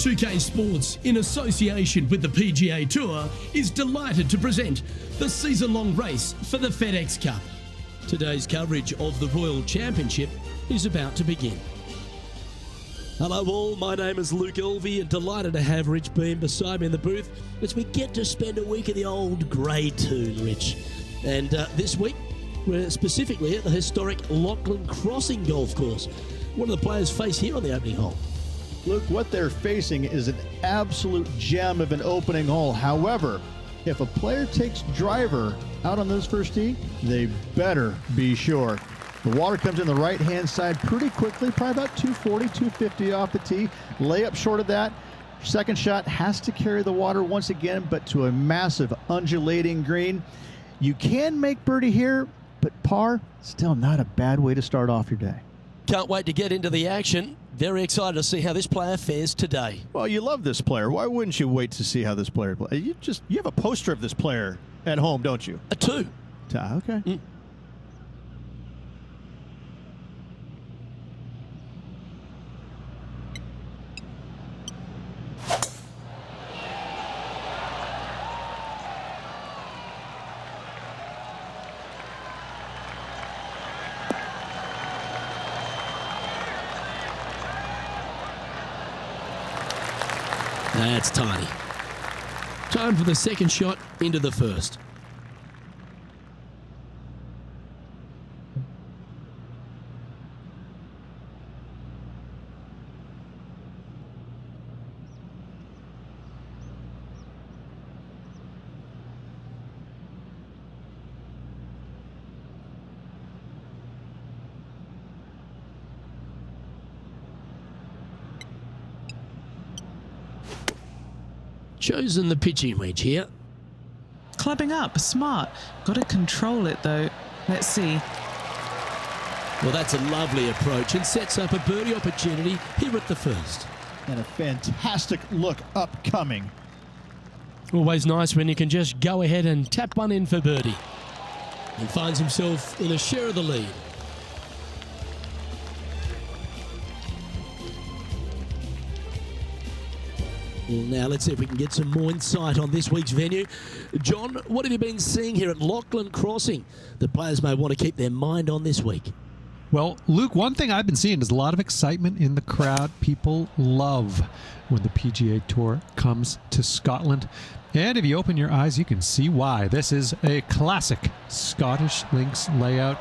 2K Sports, in association with the PGA Tour, is delighted to present the season-long race for the FedEx Cup. Today's coverage of the Royal Championship is about to begin. Hello all, my name is Luke Elvey and delighted to have Rich Beam beside me in the booth as we get to spend a week in the old grey tune, Rich. And this week, we're specifically at the historic Lachlan Crossing golf course. What do the players face here on the opening hole? Look, what they're facing is an absolute gem of an opening hole. However, if a player takes driver out on this first tee, they better be sure. The water comes in the right-hand side pretty quickly, probably about 240, 250 off the tee. Layup short of that. Second shot has to carry the water once again, but to a massive undulating green. You can make birdie here, but par, still not a bad way to start off your day. Can't wait to get into the action. Very excited to see how this player fares today. Well, you love this player. Why wouldn't you wait to see how this player plays? You have a poster of this player at home, don't you? A two. Okay. That's tiny. Time for the second shot into the first. Chosen the pitching wedge here. Clubbing up, smart. Got to control it though. Let's see. Well, that's a lovely approach and sets up a birdie opportunity here at the first. And a fantastic look upcoming. Always nice when you can just go ahead and tap one in for birdie. He finds himself in a share of the lead. Well, now let's see if we can get some more insight on this week's venue. John, what have you been seeing here at Lachlan Crossing that players may want to keep their mind on this week? Well, Luke, one thing I've been seeing is a lot of excitement in the crowd. People love when the PGA Tour comes to Scotland. And if you open your eyes, you can see why. This is a classic Scottish links layout.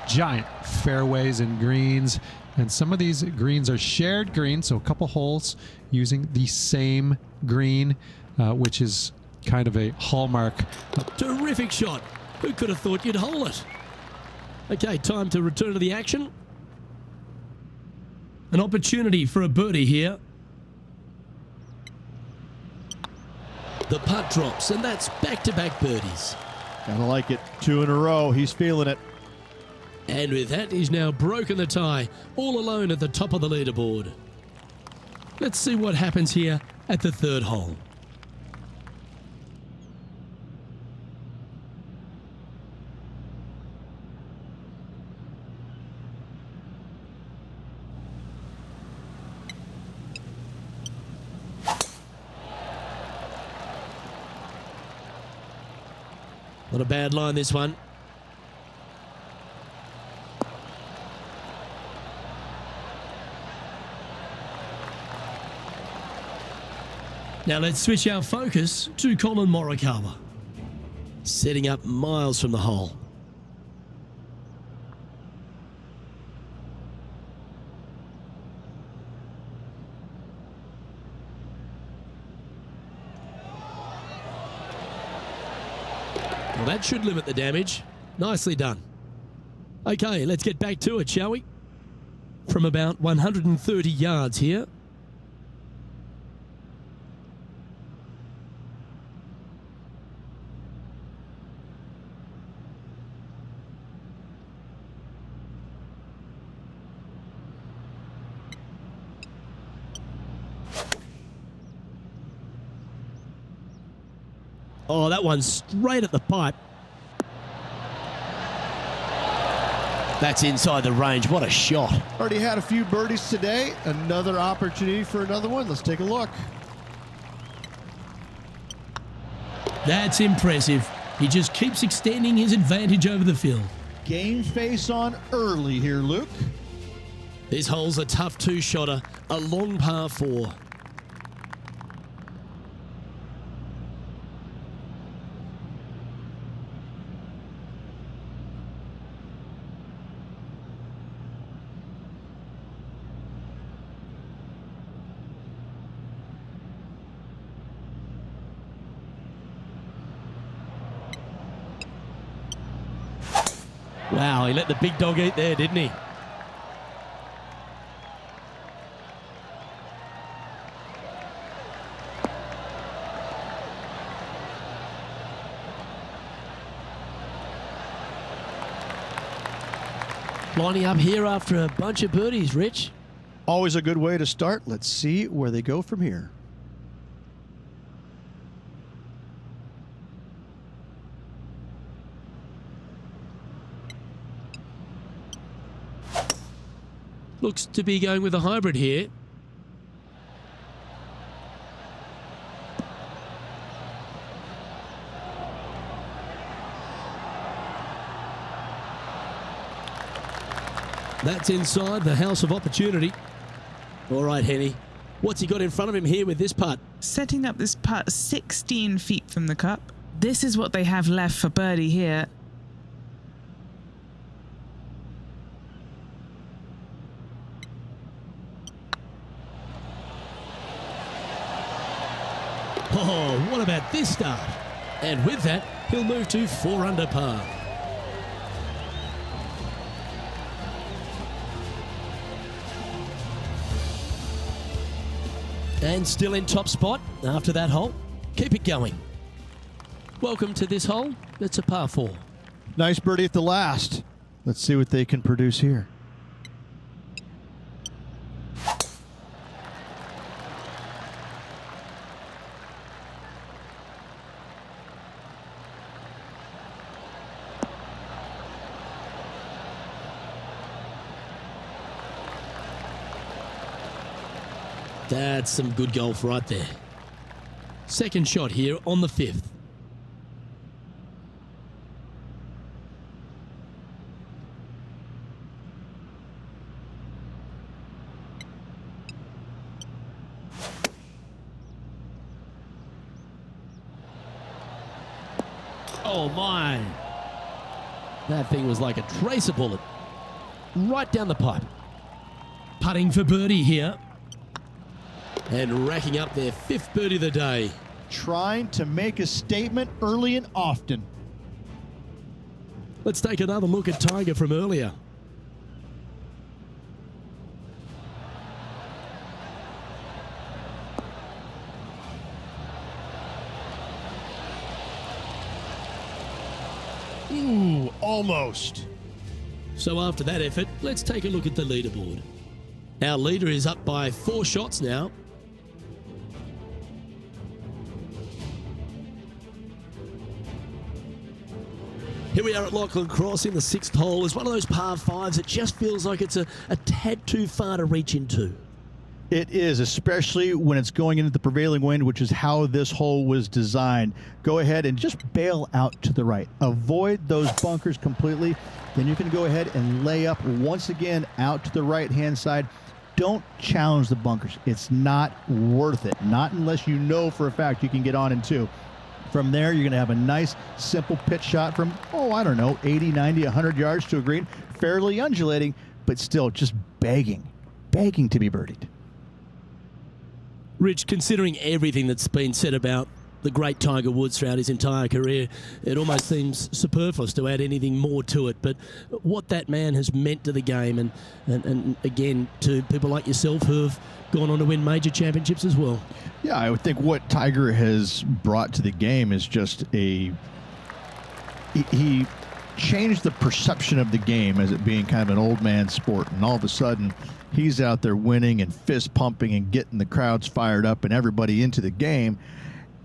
Giant fairways and greens. And some of these greens are shared greens, so a couple holes using the same green, which is kind of a hallmark. Terrific shot. Who could have thought you'd hole it? Okay, time to return to the action. An opportunity for a birdie here. The putt drops, and that's back-to-back birdies. Gotta like it. 2 in a row. He's feeling it. And with that, he's now broken the tie, all alone at the top of the leaderboard. Let's see what happens here at the third hole. Not a bad line, this one. Now let's switch our focus to Colin Morikawa, setting up miles from the hole. Well, that should limit the damage. Nicely done. Okay, let's get back to it, shall we? From about 130 yards here. Oh, that one's straight at the pipe. That's inside the range. What a shot. Already had a few birdies today. Another opportunity for another one. Let's take a look. That's impressive. He just keeps extending his advantage over the field. Game face on early here, Luke. This hole's a tough two-shotter, a long par 4. Wow, he let the big dog eat there, didn't he? Lining up here after a bunch of birdies, Rich. Always a good way to start. Let's see where they go from here. Looks to be going with a hybrid here. That's inside the house of opportunity. All right, Henny. What's he got in front of him here with this putt? Setting up this putt 16 feet from the cup. This is what they have left for birdie here. Oh, what about this start? And with that, he'll move to 4 under par. And still in top spot after that hole. Keep it going. Welcome to this hole. It's a par 4. Nice birdie at the last. Let's see what they can produce here. That's some good golf right there. Second shot here on the 5th. Oh my. That thing was like a tracer bullet. Right down the pipe. Putting for birdie here. And racking up their 5th birdie of the day. Trying to make a statement early and often. Let's take another look at Tiger from earlier. Ooh, almost. So after that effort, let's take a look at the leaderboard. Our leader is up by 4 shots now. Here we are at Lachlan Cross in the 6th hole. It's one of those par 5s that just feels like it's a tad too far to reach into. It is, especially when it's going into the prevailing wind, which is how this hole was designed. Go ahead and just bail out to the right. Avoid those bunkers completely. Then you can go ahead and lay up once again out to the right-hand side. Don't challenge the bunkers. It's not worth it. Not unless you know for a fact you can get on in 2. From there, you're going to have a nice, simple pitch shot from, 80, 90, 100 yards to a green. Fairly undulating, but still just begging to be birdied. Rich, considering everything that's been said about the great Tiger Woods throughout his entire career, it almost seems superfluous to add anything more to it. But what that man has meant to the game and again, to people like yourself who have gone on to win major championships as well. Yeah, I would think what Tiger has brought to the game is just he changed the perception of the game as it being kind of an old man sport. And all of a sudden, he's out there winning and fist pumping and getting the crowds fired up and everybody into the game.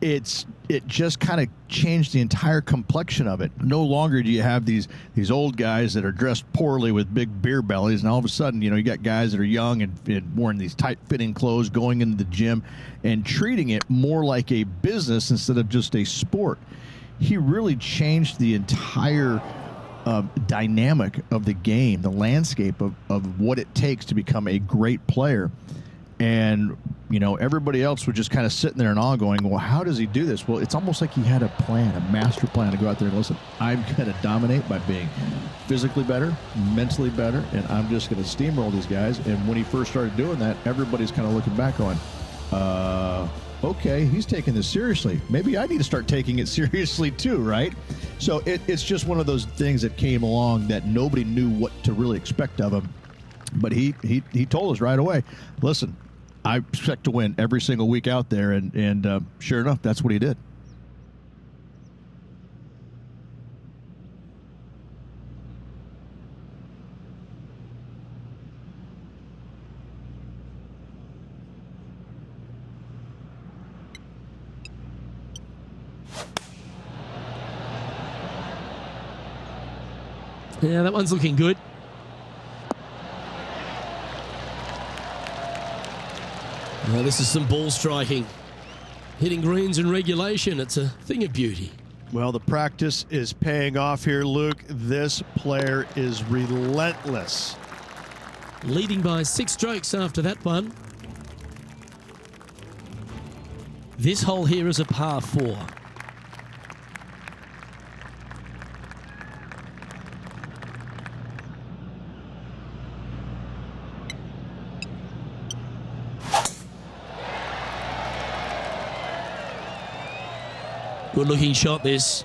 it just kind of changed the entire complexion of it. No longer do you have these old guys that are dressed poorly with big beer bellies, and all of a sudden, you got guys that are young and wearing these tight-fitting clothes, going into the gym and treating it more like a business instead of just a sport. He really changed the entire dynamic of the game, the landscape of what it takes to become a great player. And, everybody else was just kind of sitting there and all going, well, how does he do this? Well, it's almost like he had a plan, a master plan to go out there and listen, I'm going to dominate by being physically better, mentally better, and I'm just going to steamroll these guys. And when he first started doing that, everybody's kind of looking back going, okay, he's taking this seriously. Maybe I need to start taking it seriously too, right? So it's just one of those things that came along that nobody knew what to really expect of him. But he told us right away, listen, I expect to win every single week out there, and sure enough, that's what he did. Yeah, that one's looking good. Well, this is some ball striking. Hitting greens in regulation, it's a thing of beauty. Well, the practice is paying off here, Luke. This player is relentless. Leading by 6 strokes after that one. This hole here is a par 4. Good looking shot, this.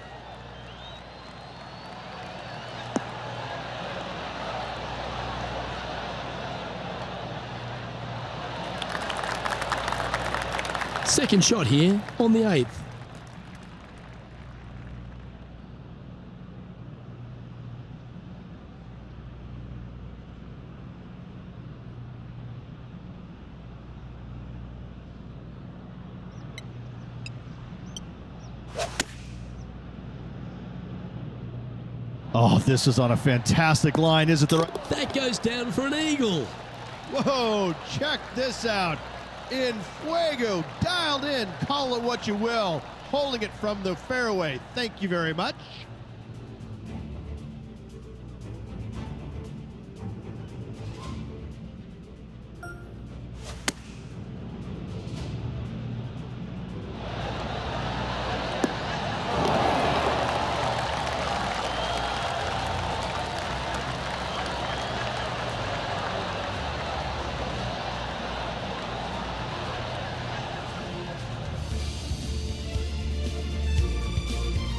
Second shot here on the 8th. Oh, this is on a fantastic line, isn't it? That goes down for an eagle. Whoa, check this out. In fuego, dialed in, call it what you will. Holding it from the fairway. Thank you very much.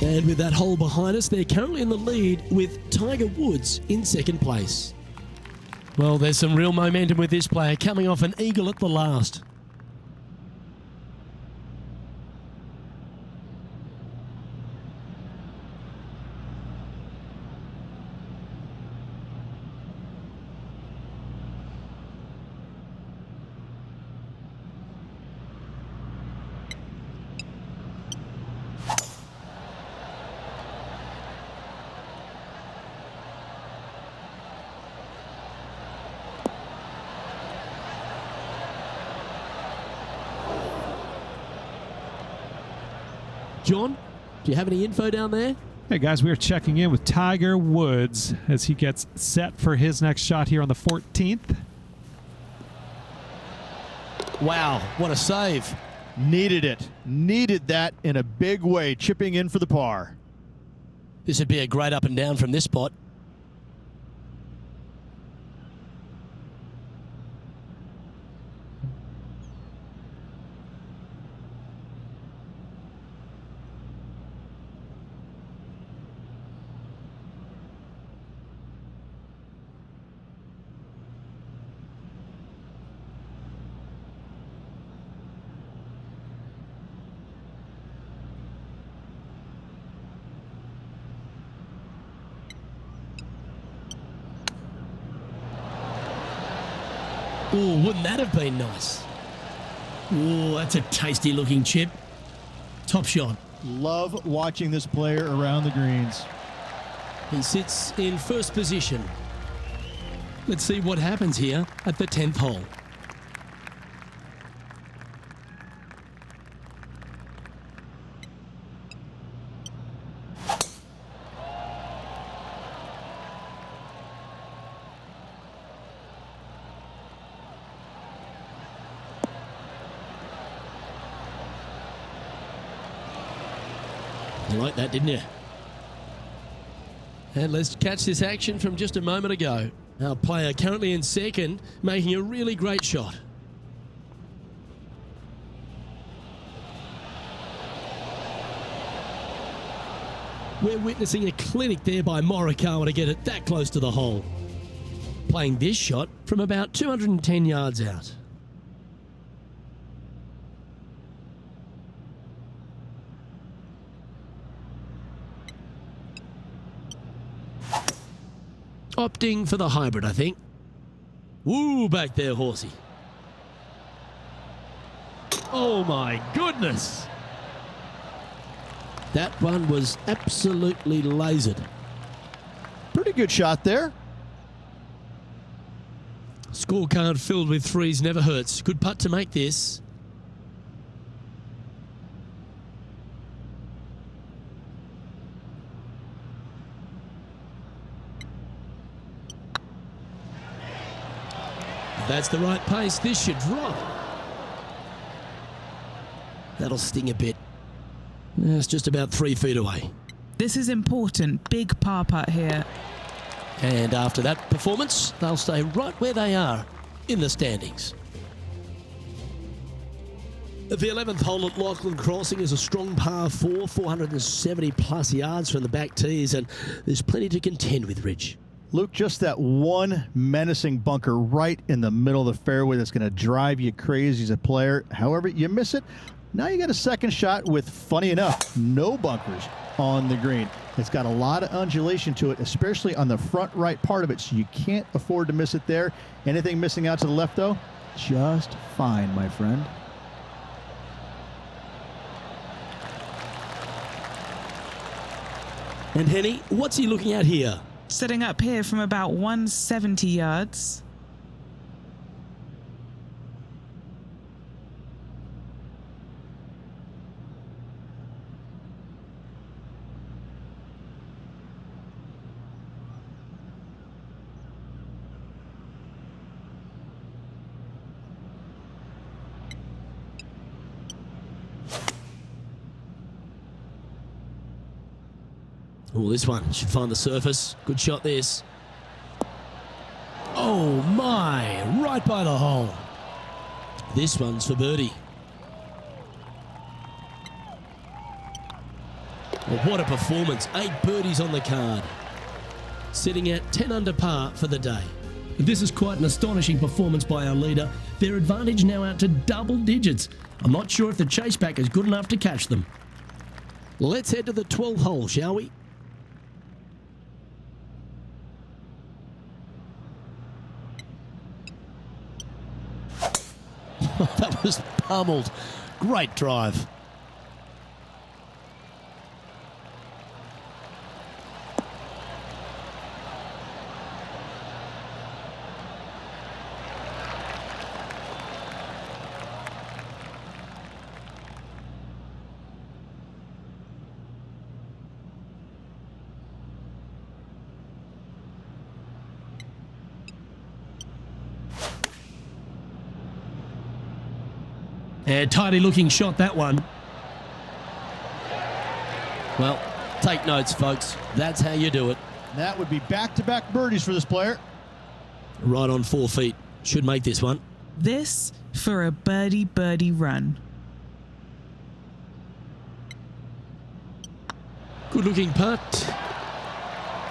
And with that hole behind us, they're currently in the lead with Tiger Woods in second place. Well, there's some real momentum with this player coming off an eagle at the last. John, do you have any info down there? Hey guys, we are checking in with Tiger Woods as he gets set for his next shot here on the 14th. Wow, what a save. Needed it. Needed that in a big way, chipping in for the par. This would be a great up and down from this spot. Ooh, wouldn't that have been nice? Ooh, that's a tasty looking chip. Top shot. Love watching this player around the greens. He sits in first position. Let's see what happens here at the 10th hole. You like that, didn't you? And let's catch this action from just a moment ago. Our player currently in second, making a really great shot. We're witnessing a clinic there by Morikawa to get it that close to the hole. Playing this shot from about 210 yards out. Opting for the hybrid, I think. Woo, back there, horsey. Oh my goodness. That one was absolutely lasered. Pretty good shot there. Scorecard filled with threes never hurts. Good putt to make this. That's the right pace. This should drop. That'll sting a bit. It's just about 3 feet away. This is important. Big par putt here. And after that performance, they'll stay right where they are in the standings. The 11th hole at Lachlan Crossing is a strong par 4, 470 plus yards from the back tees, and there's plenty to contend with, Ridge. Luke, just that one menacing bunker right in the middle of the fairway that's going to drive you crazy as a player. However, you miss it. Now you got a second shot with, funny enough, no bunkers on the green. It's got a lot of undulation to it, especially on the front right part of it, so you can't afford to miss it there. Anything missing out to the left, though? Just fine, my friend. And Henny, what's he looking at here? Setting up here from about 170 yards. Oh, this one should find the surface. Good shot, this. Oh my, right by the hole. This one's for birdie. Well, what a performance. 8 birdies on the card. Sitting at 10 under par for the day. This is quite an astonishing performance by our leader. Their advantage now out to double digits. I'm not sure if the chase back is good enough to catch them. Let's head to the 12th hole, shall we? That was pummeled. Great drive. And tidy looking shot, that one. Well, take notes, folks. That's how you do it. That would be back-to-back birdies for this player. Right on 4 feet. Should make this one. This for a birdie run. Good looking putt.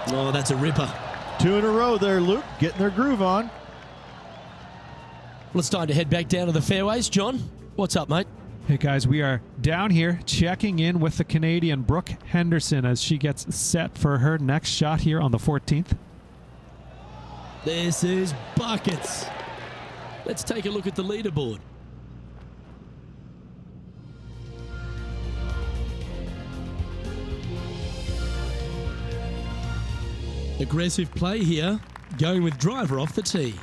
Oh, that's a ripper. 2 in a row there, Luke. Getting their groove on. Well, it's time to head back down to the fairways. John, what's up, mate? Hey guys, we are down here checking in with the Canadian Brooke Henderson as she gets set for her next shot here on the 14th. This is buckets. Let's take a look at the leaderboard. Aggressive play here, going with driver off the tee.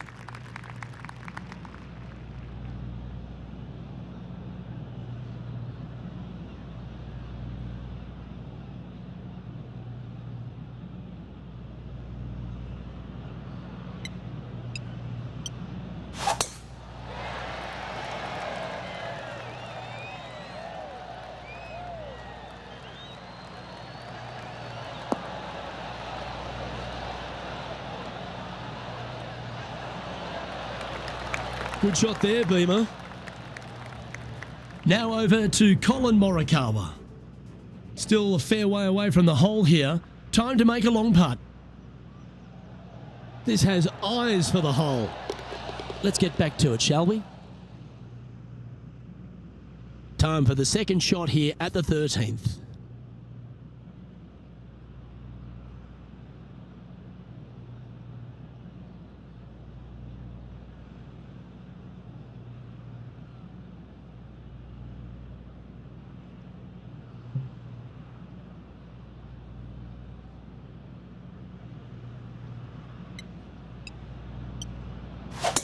Good shot there, Beamer. Now over to Colin Morikawa. Still a fair way away from the hole here. Time to make a long putt. This has eyes for the hole. Let's get back to it, shall we? Time for the second shot here at the 13th.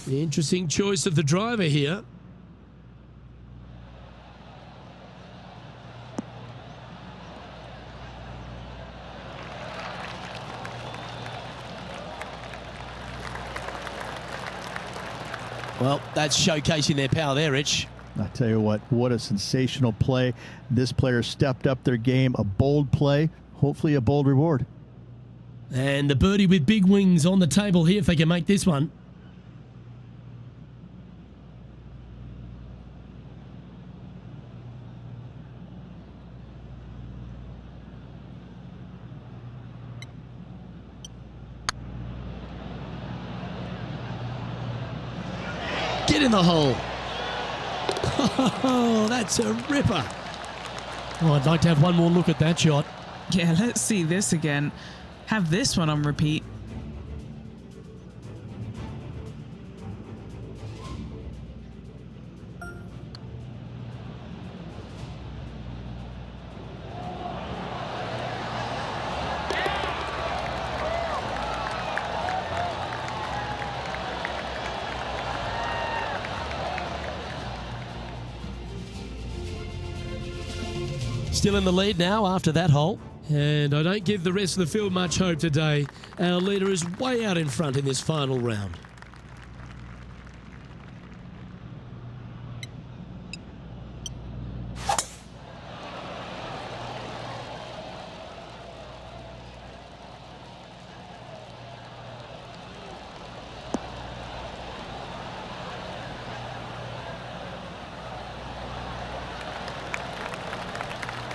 The interesting choice of the driver here. Well, that's showcasing their power there, Rich. I tell you what a sensational play. This player stepped up their game. A bold play, hopefully a bold reward. And the birdie with big wings on the table here if they can make this one. Get in the hole. Oh, that's a ripper. Oh, I'd like to have one more look at that shot. Yeah, let's see this again. Have this one on repeat. Still in the lead now after that hole. And I don't give the rest of the field much hope today. Our leader is way out in front in this final round.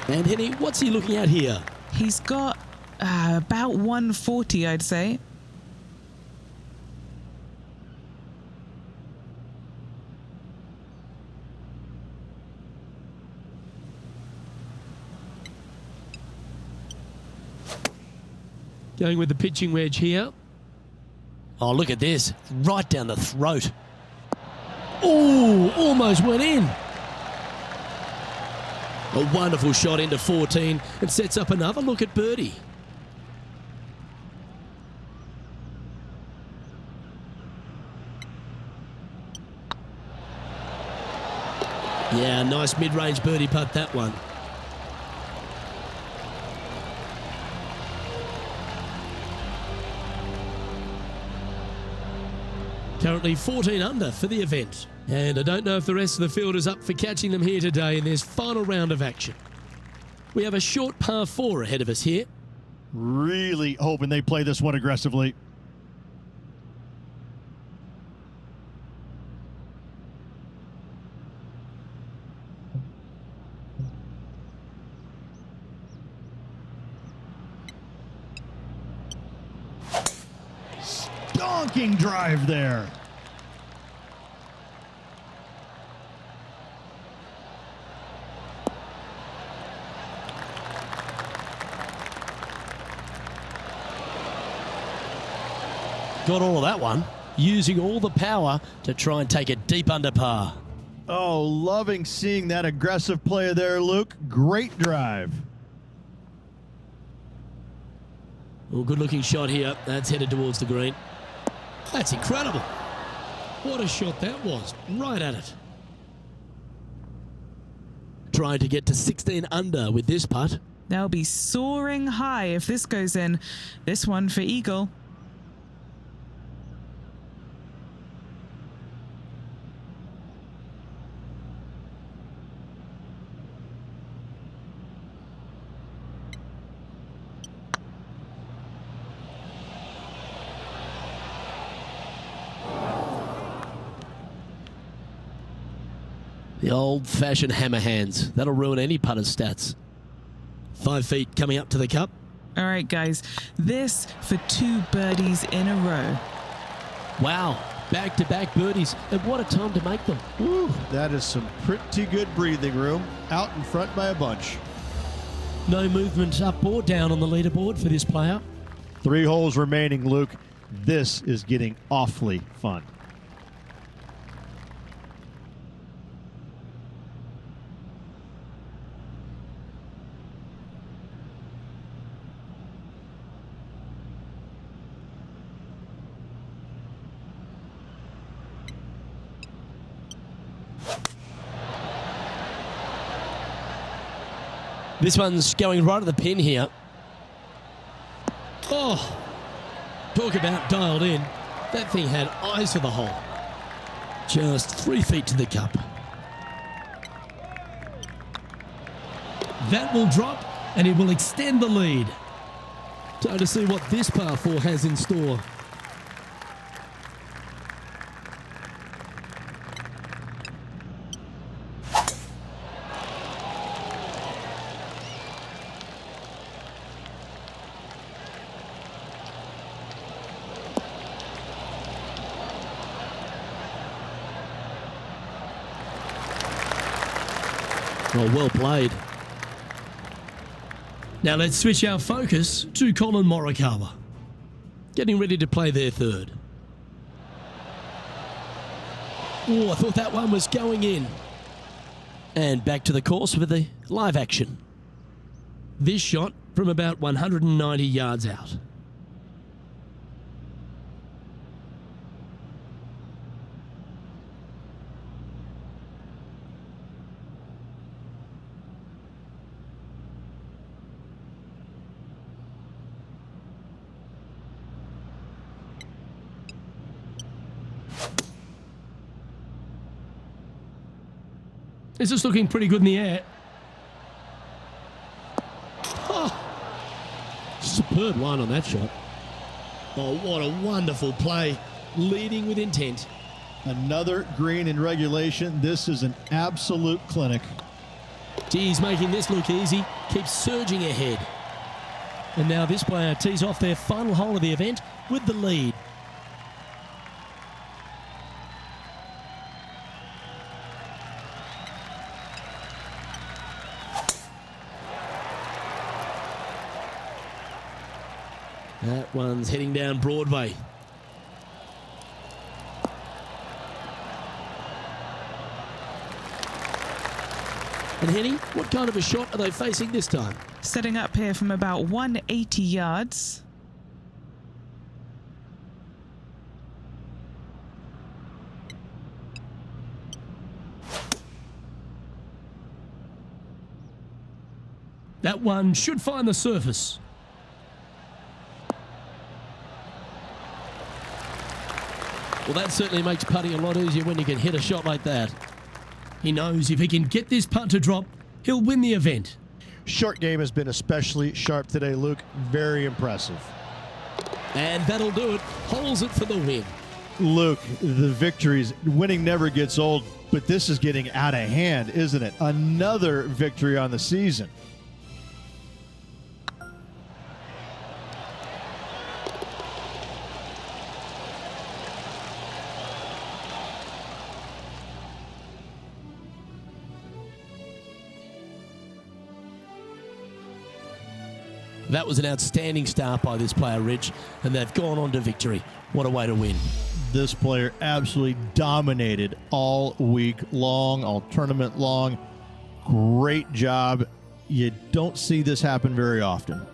And Henny, what's he looking at here? He's got about 140, I'd say. Going with the pitching wedge here. Oh, look at this. Right down the throat. Oh, almost went in. A wonderful shot into 14 and sets up another look at birdie. Yeah, nice mid-range birdie putt, that one. Currently 14 under for the event. And I don't know if the rest of the field is up for catching them here today in this final round of action. We have a short par 4 ahead of us here. Really hoping they play this one aggressively. Stonking drive there. Got all of that one, using all the power to try and take it deep under par. Oh, loving seeing that aggressive play there, Luke. Great drive. Well, good looking shot here. That's headed towards the green. That's incredible. What a shot that was. Right at it. Trying to get to 16 under with this putt. They'll be soaring high if this goes in. This one for eagle. The old-fashioned hammer hands. That'll ruin any putter's stats. 5 feet coming up to the cup. All right, guys. This for 2 birdies in a row. Wow. Back-to-back birdies. And what a time to make them. Woo, that is some pretty good breathing room. Out in front by a bunch. No movement up or down on the leaderboard for this player. 3 holes remaining, Luke. This is getting awfully fun. This one's going right at the pin here. Oh, talk about dialed in. That thing had eyes for the hole. Just 3 feet to the cup. That will drop and it will extend the lead. Time to see what this par 4 has in store. Well played. Now let's switch our focus to Colin Morikawa. Getting ready to play their third. Oh, I thought that one was going in. And back to the course with the live action. This shot from about 190 yards out. This is looking pretty good in the air. Oh, superb line on that shot. Oh, what a wonderful play. Leading with intent. Another green in regulation. This is an absolute clinic. Geez, making this look easy. Keeps surging ahead. And now this player tees off their final hole of the event with the lead. That one's heading down Broadway. And Henny, what kind of a shot are they facing this time? Setting up here from about 180 yards. That one should find the surface. Well, that certainly makes putting a lot easier when you can hit a shot like that. He knows if he can get this putt to drop, he'll win the event. Short game has been especially sharp today, Luke. Very impressive. And that'll do it. Holes it for the win. Luke, the victories, winning never gets old, but this is getting out of hand, isn't it? Another victory on the season. That was an outstanding start by this player, Rich, and they've gone on to victory. What a way to win. This player absolutely dominated all week long, all tournament long. Great job. You don't see this happen very often.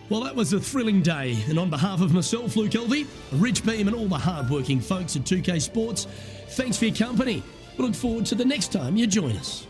Well, that was a thrilling day, and on behalf of myself, Luke Elvey, Rich Beam, and all the hard-working folks at 2K Sports, thanks for your company. We look forward to the next time you join us.